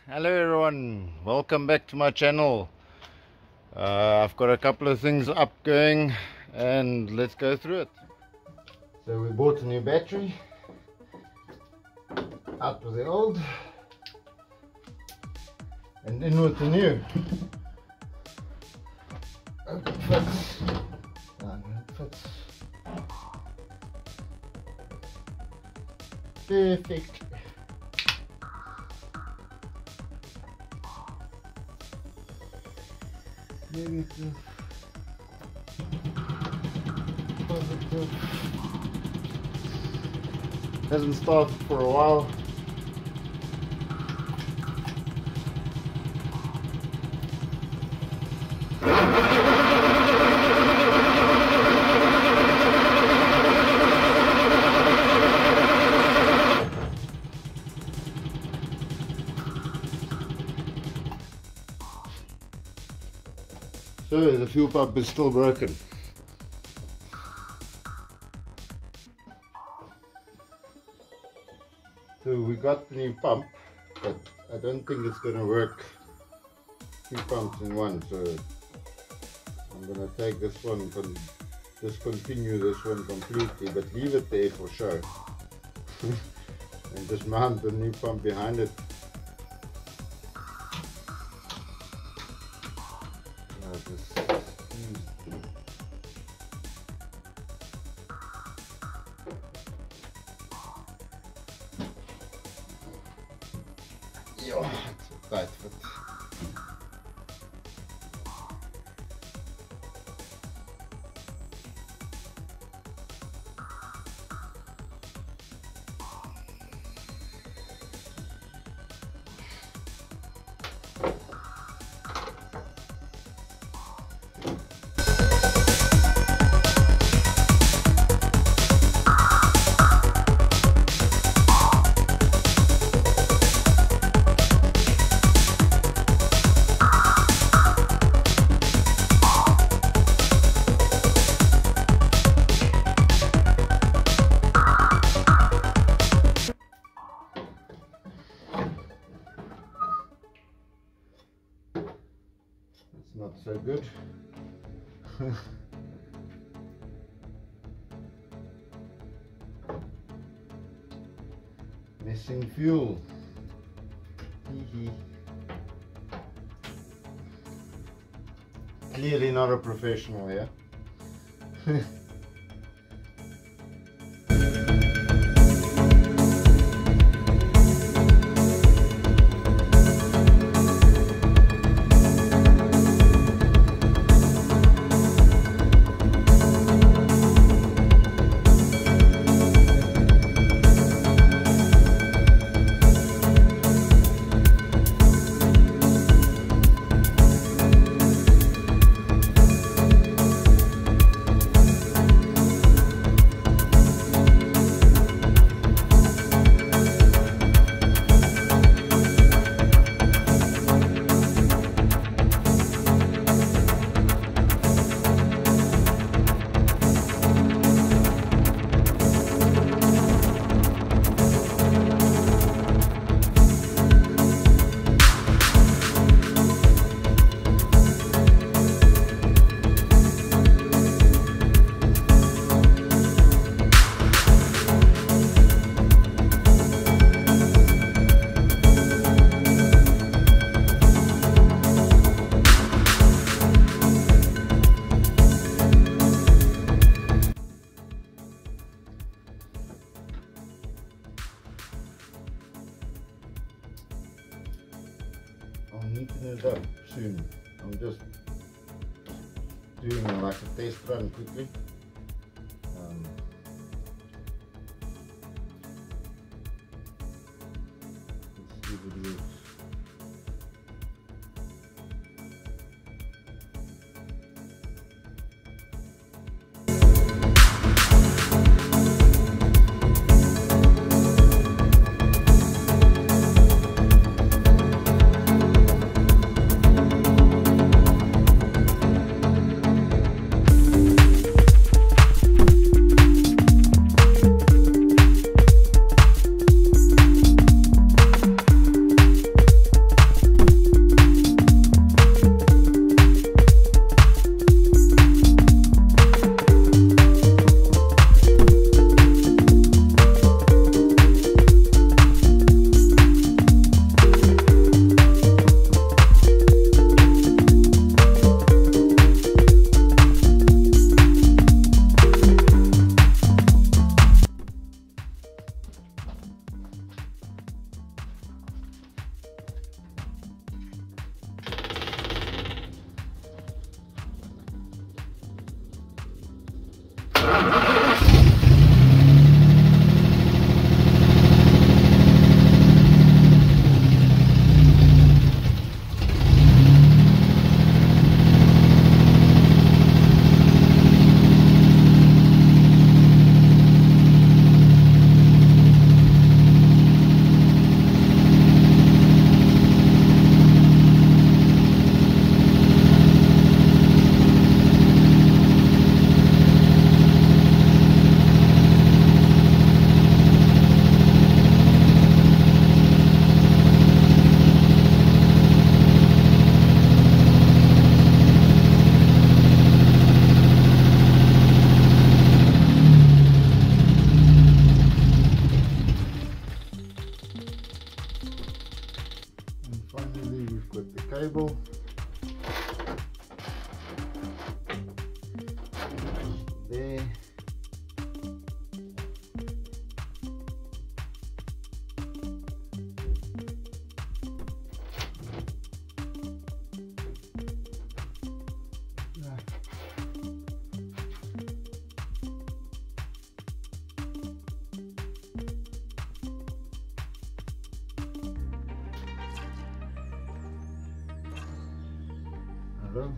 Hello everyone, welcome back to my channel. I've got a couple of things up going and let's go through it. So we bought a new battery, out with the old and in with the new. Okay, it fits. No, it fits. Perfect. Negative, positive. Hasn't started for a while. So the fuel pump is still broken. So we got the new pump, but I don't think it's going to work two pumps in one. So I'm going to take this one, discontinue this one completely, but leave it there for show. And just mount the new pump behind it. Yeah, it's a tight fit. Not so good. Missing fuel. Clearly not a professional here. I'll neaten it up soon. I'm just doing like a test run quickly. Let's see if it works. Finally, we've got the cable. There. Hello.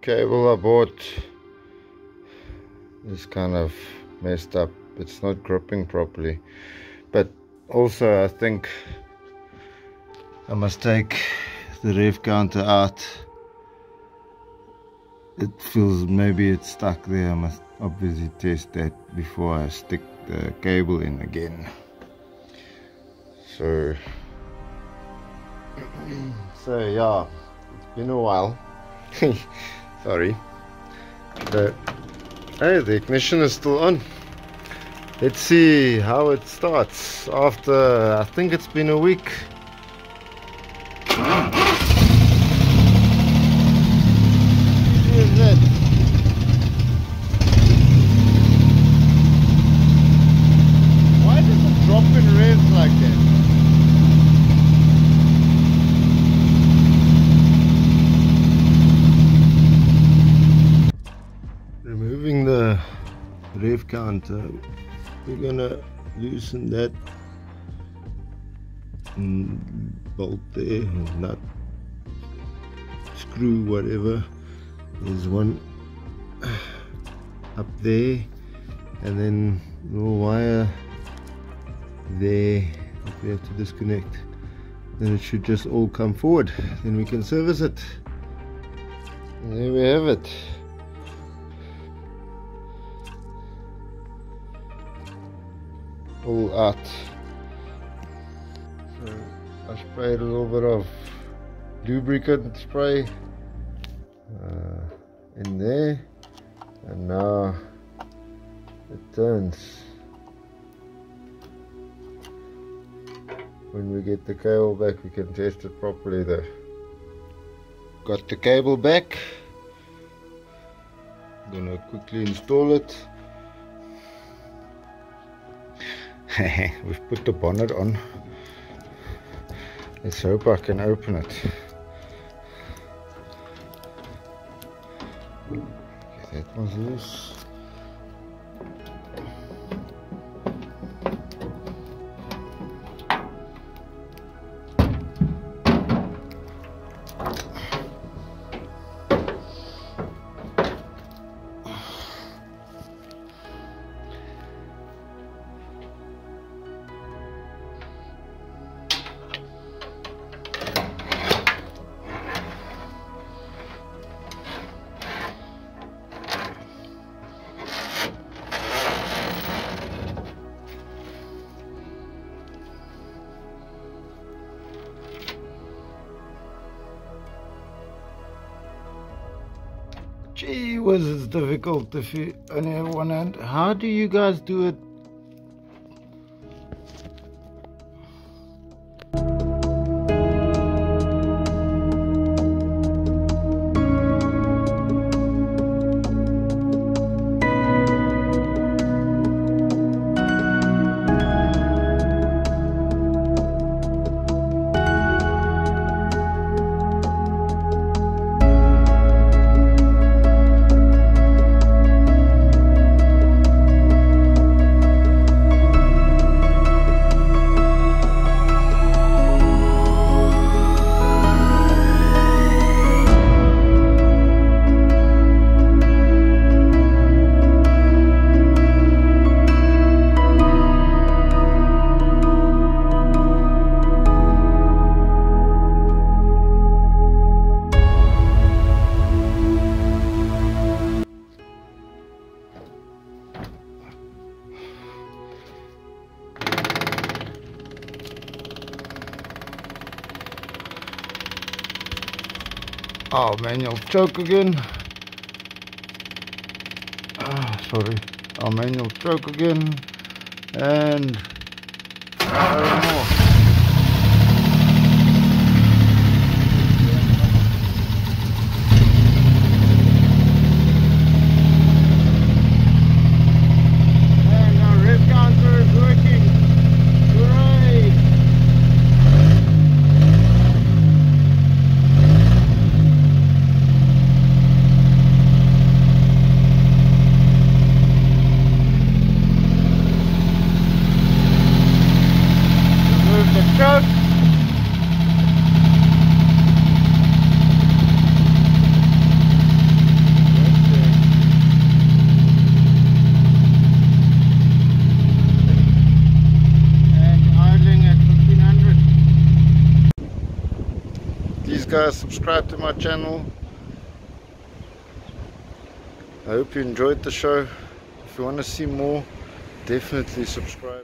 Cable I bought is kind of messed up. It's not gripping properly, but also I think I must take the rev counter out. It feels maybe it's stuck there. I must obviously test that before I stick the cable in again. So yeah, it's been a while. Sorry. But hey, the ignition is still on. Let's see how it starts after, I think it's been a week. What is that? Why does it drop in revs like that? Removing the rev counter, we're gonna loosen that bolt there, nut, screw, whatever. There's one up there, and then a little wire there that we have to disconnect. Then it should just all come forward, then we can service it. And there we have it. All out. So I sprayed a little bit of lubricant spray in there, and now it turns. When we get the cable back, we can test it properly though. Got the cable back. I'm gonna quickly install it. We've put the bonnet on. Let's hope I can open it. Okay, that one's loose. Gee whiz, it's difficult if you only have one hand. How do you guys do it? Our manual choke again. Sorry, our manual choke again, and more. And our rev counter is working. Hooray! The truck. And idling at 1500. Please guys, subscribe to my channel. I hope you enjoyed the show. If you want to see more, definitely subscribe.